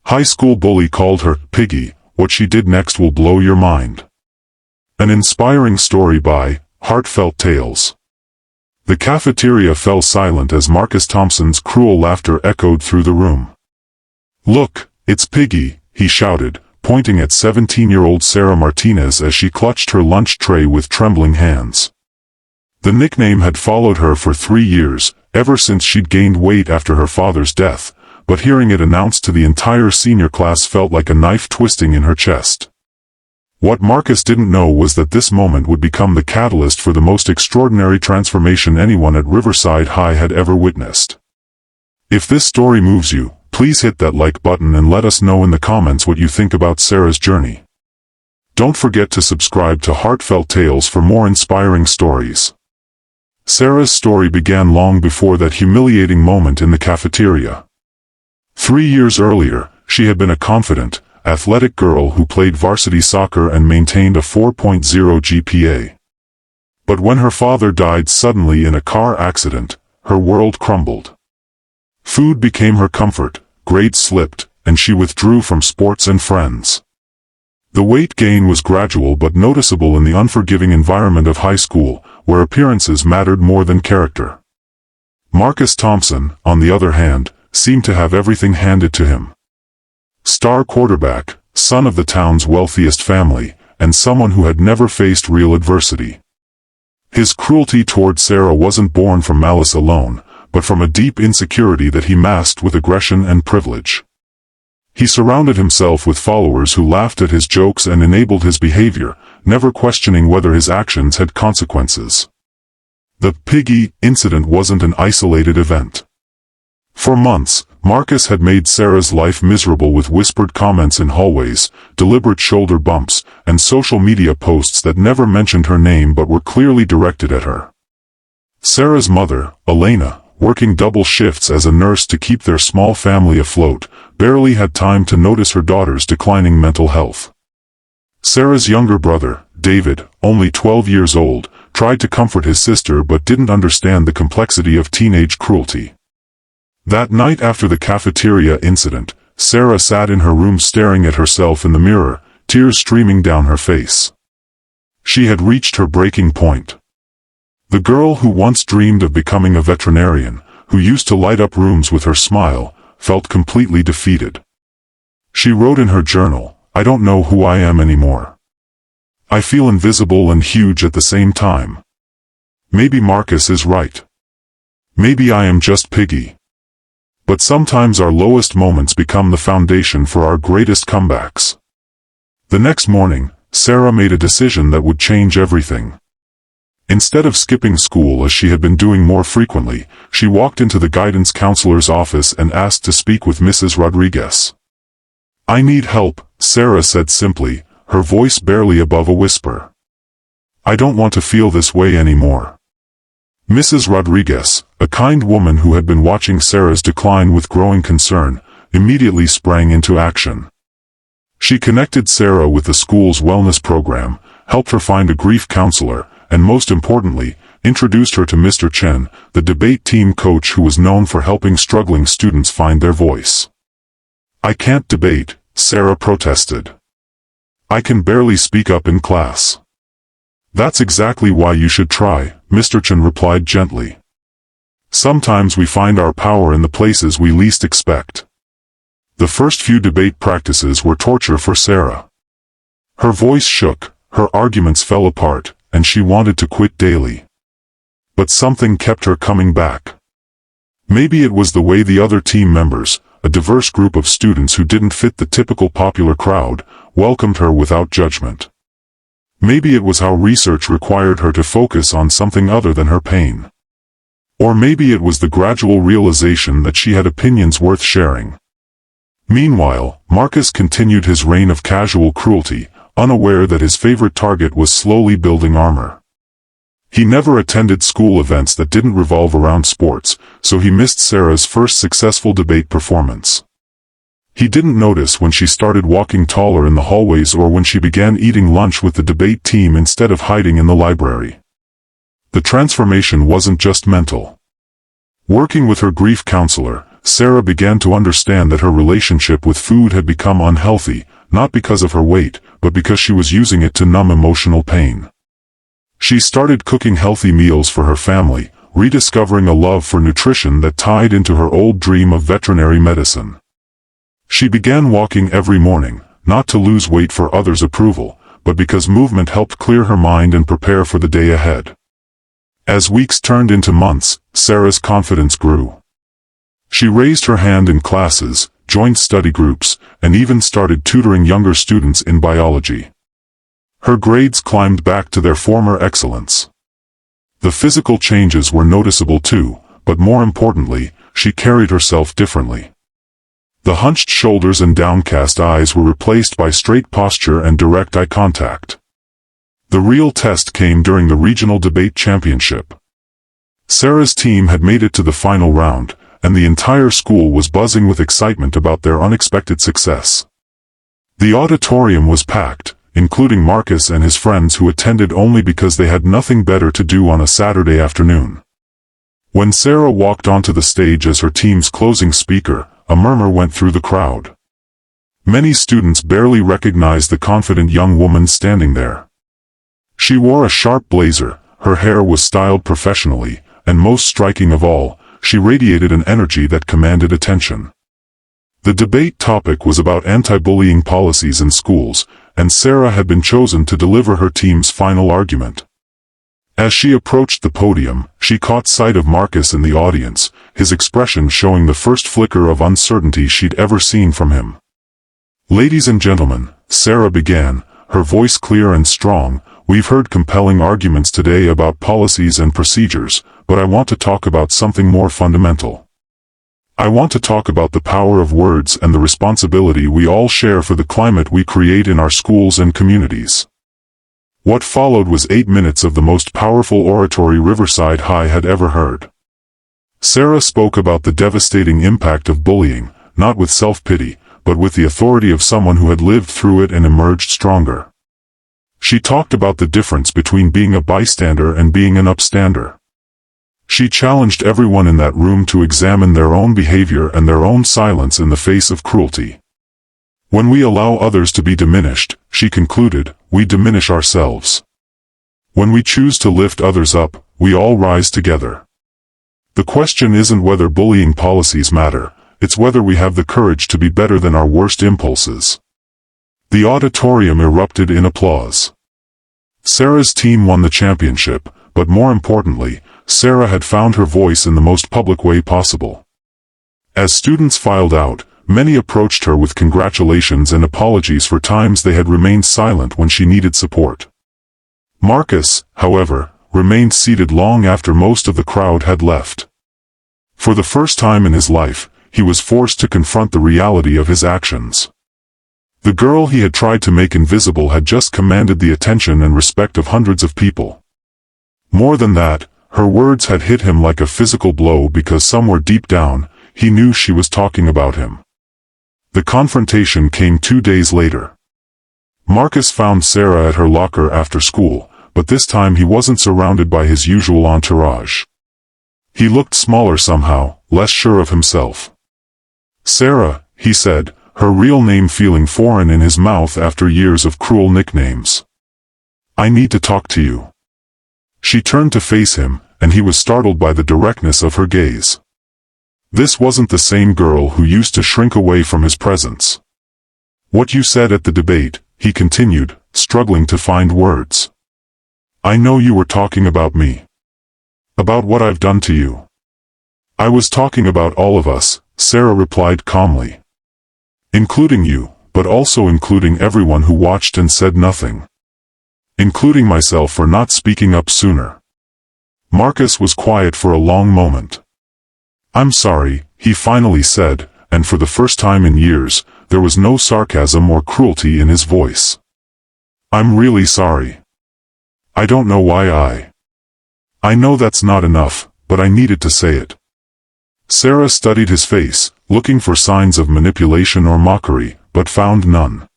High school bully called her Piggy. What she did next will blow your mind. An inspiring story by Heartfelt Tales. The cafeteria fell silent as Marcus Thompson's cruel laughter echoed through the room. "Look, it's Piggy," he shouted, pointing at 17-year-old Sarah Martinez as she clutched her lunch tray with trembling hands. The nickname had followed her for 3 years, ever since she'd gained weight after her father's death, but hearing it announced to the entire senior class felt like a knife twisting in her chest. What Marcus didn't know was that this moment would become the catalyst for the most extraordinary transformation anyone at Riverside High had ever witnessed. If this story moves you, please hit that like button and let us know in the comments what you think about Sarah's journey. Don't forget to subscribe to Heartfelt Tales for more inspiring stories. Sarah's story began long before that humiliating moment in the cafeteria. 3 years earlier, she had been a confident, athletic girl who played varsity soccer and maintained a 4.0 GPA. But when her father died suddenly in a car accident, her world crumbled. Food became her comfort, grades slipped, and she withdrew from sports and friends. The weight gain was gradual but noticeable in the unforgiving environment of high school, where appearances mattered more than character. Marcus Thompson, on the other hand, seemed to have everything handed to him. Star quarterback, son of the town's wealthiest family, and someone who had never faced real adversity. His cruelty toward Sarah wasn't born from malice alone, but from a deep insecurity that he masked with aggression and privilege. He surrounded himself with followers who laughed at his jokes and enabled his behavior, never questioning whether his actions had consequences. The Piggy incident wasn't an isolated event. For months, Marcus had made Sarah's life miserable with whispered comments in hallways, deliberate shoulder bumps, and social media posts that never mentioned her name but were clearly directed at her. Sarah's mother, Elena, working double shifts as a nurse to keep their small family afloat, barely had time to notice her daughter's declining mental health. Sarah's younger brother, David, only 12 years old, tried to comfort his sister but didn't understand the complexity of teenage cruelty. That night after the cafeteria incident, Sarah sat in her room staring at herself in the mirror, tears streaming down her face. She had reached her breaking point. The girl who once dreamed of becoming a veterinarian, who used to light up rooms with her smile, felt completely defeated. She wrote in her journal, "I don't know who I am anymore. I feel invisible and huge at the same time. Maybe Marcus is right. Maybe I am just Piggy." But sometimes our lowest moments become the foundation for our greatest comebacks. The next morning, Sarah made a decision that would change everything. Instead of skipping school as she had been doing more frequently, she walked into the guidance counselor's office and asked to speak with Mrs. Rodriguez. "I need help," Sarah said simply, her voice barely above a whisper. "I don't want to feel this way anymore." Mrs. Rodriguez, a kind woman who had been watching Sarah's decline with growing concern, immediately sprang into action. She connected Sarah with the school's wellness program, helped her find a grief counselor, and most importantly, introduced her to Mr. Chen, the debate team coach who was known for helping struggling students find their voice. "I can't debate," Sarah protested. "I can barely speak up in class." "That's exactly why you should try," Mr. Chen replied gently. "Sometimes we find our power in the places we least expect." The first few debate practices were torture for Sarah. Her voice shook, her arguments fell apart, and she wanted to quit daily. But something kept her coming back. Maybe it was the way the other team members, a diverse group of students who didn't fit the typical popular crowd, welcomed her without judgment. Maybe it was how research required her to focus on something other than her pain. Or maybe it was the gradual realization that she had opinions worth sharing. Meanwhile, Marcus continued his reign of casual cruelty, unaware that his favorite target was slowly building armor. He never attended school events that didn't revolve around sports, so he missed Sarah's first successful debate performance. He didn't notice when she started walking taller in the hallways or when she began eating lunch with the debate team instead of hiding in the library. The transformation wasn't just mental. Working with her grief counselor, Sarah began to understand that her relationship with food had become unhealthy, not because of her weight, but because she was using it to numb emotional pain. She started cooking healthy meals for her family, rediscovering a love for nutrition that tied into her old dream of veterinary medicine. She began walking every morning, not to lose weight for others' approval, but because movement helped clear her mind and prepare for the day ahead. As weeks turned into months, Sarah's confidence grew. She raised her hand in classes, joined study groups, and even started tutoring younger students in biology. Her grades climbed back to their former excellence. The physical changes were noticeable too, but more importantly, she carried herself differently. The hunched shoulders and downcast eyes were replaced by straight posture and direct eye contact. The real test came during the regional debate championship. Sarah's team had made it to the final round, and the entire school was buzzing with excitement about their unexpected success. The auditorium was packed, including Marcus and his friends who attended only because they had nothing better to do on a Saturday afternoon. When Sarah walked onto the stage as her team's closing speaker, a murmur went through the crowd. Many students barely recognized the confident young woman standing there. She wore a sharp blazer, her hair was styled professionally, and most striking of all, she radiated an energy that commanded attention. The debate topic was about anti-bullying policies in schools, and Sarah had been chosen to deliver her team's final argument. As she approached the podium, she caught sight of Marcus in the audience, his expression showing the first flicker of uncertainty she'd ever seen from him. "Ladies and gentlemen," Sarah began, her voice clear and strong, "we've heard compelling arguments today about policies and procedures, but I want to talk about something more fundamental. I want to talk about the power of words and the responsibility we all share for the climate we create in our schools and communities." What followed was 8 minutes of the most powerful oratory Riverside High had ever heard. Sarah spoke about the devastating impact of bullying, not with self-pity, but with the authority of someone who had lived through it and emerged stronger. She talked about the difference between being a bystander and being an upstander. She challenged everyone in that room to examine their own behavior and their own silence in the face of cruelty. When we allow others to be diminished, she concluded, we diminish ourselves. When we choose to lift others up, we all rise together. The question isn't whether bullying policies matter, it's whether we have the courage to be better than our worst impulses. The auditorium erupted in applause. Sarah's team won the championship, but more importantly, Sarah had found her voice in the most public way possible. As students filed out, many approached her with congratulations and apologies for times they had remained silent when she needed support. Marcus, however, remained seated long after most of the crowd had left. For the first time in his life, he was forced to confront the reality of his actions. The girl he had tried to make invisible had just commanded the attention and respect of hundreds of people. More than that, her words had hit him like a physical blow because somewhere deep down, he knew she was talking about him. The confrontation came 2 days later. Marcus found Sarah at her locker after school, but this time he wasn't surrounded by his usual entourage. He looked smaller somehow, less sure of himself. "Sarah," he said, her real name feeling foreign in his mouth after years of cruel nicknames. "I need to talk to you." She turned to face him, and he was startled by the directness of her gaze. This wasn't the same girl who used to shrink away from his presence. "What you said at the debate," he continued, struggling to find words. "I know you were talking about me. About what I've done to you." "I was talking about all of us," Sarah replied calmly. "Including you, but also including everyone who watched and said nothing. Including myself for not speaking up sooner." Marcus was quiet for a long moment. "I'm sorry," he finally said, and for the first time in years, there was no sarcasm or cruelty in his voice. "I'm really sorry. I don't know why I know that's not enough, but I needed to say it." Sarah studied his face, looking for signs of manipulation or mockery, but found none.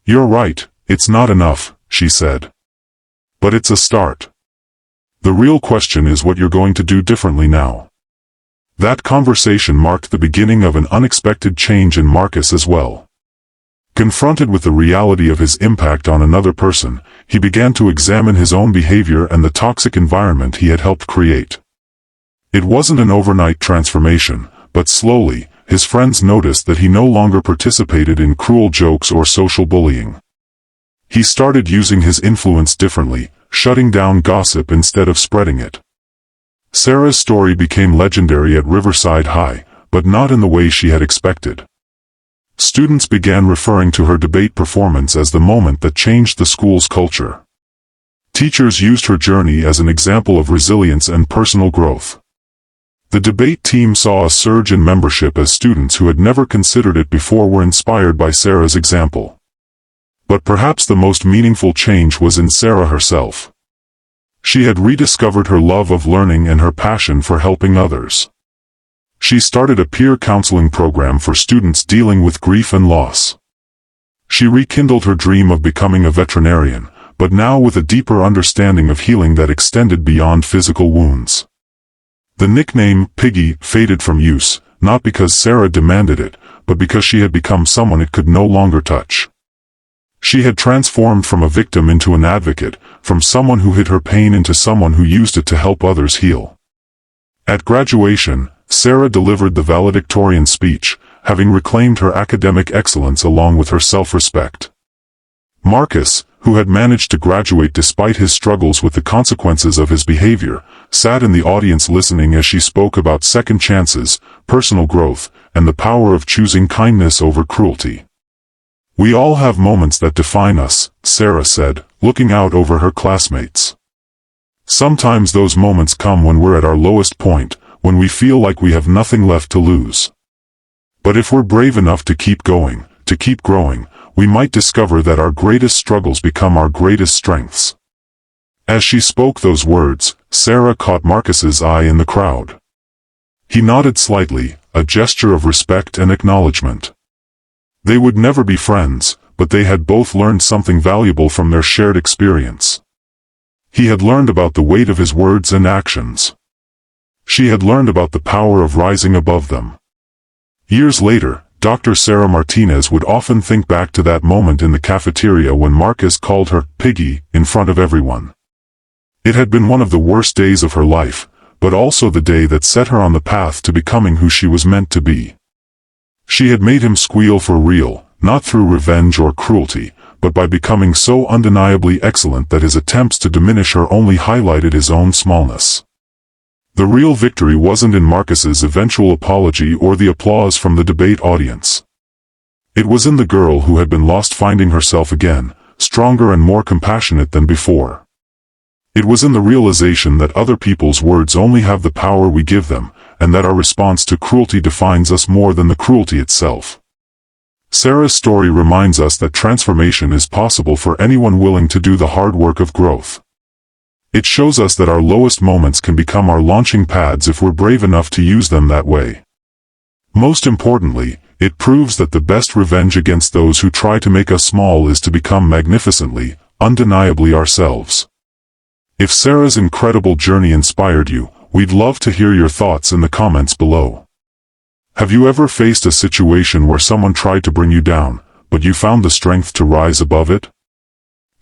"You're right, it's not enough," she said. "But it's a start. The real question is what you're going to do differently now." That conversation marked the beginning of an unexpected change in Marcus as well. Confronted with the reality of his impact on another person, he began to examine his own behavior and the toxic environment he had helped create. It wasn't an overnight transformation, but slowly, his friends noticed that he no longer participated in cruel jokes or social bullying. He started using his influence differently, shutting down gossip instead of spreading it. Sarah's story became legendary at Riverside High, but not in the way she had expected. Students began referring to her debate performance as the moment that changed the school's culture. Teachers used her journey as an example of resilience and personal growth. The debate team saw a surge in membership as students who had never considered it before were inspired by Sarah's example. But perhaps the most meaningful change was in Sarah herself. She had rediscovered her love of learning and her passion for helping others. She started a peer counseling program for students dealing with grief and loss. She rekindled her dream of becoming a veterinarian, but now with a deeper understanding of healing that extended beyond physical wounds. The nickname Piggy faded from use, not because Sarah demanded it, but because she had become someone it could no longer touch. She had transformed from a victim into an advocate, from someone who hid her pain into someone who used it to help others heal. At graduation, Sarah delivered the valedictorian speech, having reclaimed her academic excellence along with her self-respect. Marcus, who had managed to graduate despite his struggles with the consequences of his behavior, sat in the audience listening as she spoke about second chances, personal growth, and the power of choosing kindness over cruelty. "We all have moments that define us," Sarah said, looking out over her classmates. "Sometimes those moments come when we're at our lowest point, when we feel like we have nothing left to lose. But if we're brave enough to keep going, to keep growing, we might discover that our greatest struggles become our greatest strengths." As she spoke those words, Sarah caught Marcus's eye in the crowd. He nodded slightly, a gesture of respect and acknowledgement. They would never be friends, but they had both learned something valuable from their shared experience. He had learned about the weight of his words and actions. She had learned about the power of rising above them. Years later, Dr. Sarah Martinez would often think back to that moment in the cafeteria when Marcus called her Piggy in front of everyone. It had been one of the worst days of her life, but also the day that set her on the path to becoming who she was meant to be. She had made him squeal for real, not through revenge or cruelty, but by becoming so undeniably excellent that his attempts to diminish her only highlighted his own smallness. The real victory wasn't in Marcus's eventual apology or the applause from the debate audience. It was in the girl who had been lost finding herself again, stronger and more compassionate than before. It was in the realization that other people's words only have the power we give them, and that our response to cruelty defines us more than the cruelty itself. Sarah's story reminds us that transformation is possible for anyone willing to do the hard work of growth. It shows us that our lowest moments can become our launching pads if we're brave enough to use them that way. Most importantly, it proves that the best revenge against those who try to make us small is to become magnificently, undeniably ourselves. If Sarah's incredible journey inspired you, we'd love to hear your thoughts in the comments below. Have you ever faced a situation where someone tried to bring you down, but you found the strength to rise above it?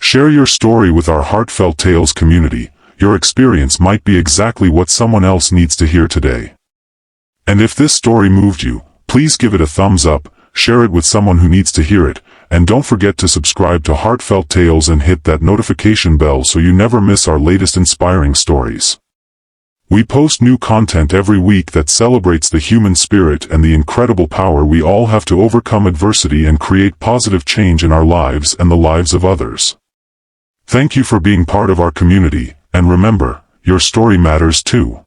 Share your story with our Heartfelt Tales community. Your experience might be exactly what someone else needs to hear today. And if this story moved you, please give it a thumbs up, share it with someone who needs to hear it, and don't forget to subscribe to Heartfelt Tales and hit that notification bell so you never miss our latest inspiring stories. We post new content every week that celebrates the human spirit and the incredible power we all have to overcome adversity and create positive change in our lives and the lives of others. Thank you for being part of our community, and remember, your story matters too.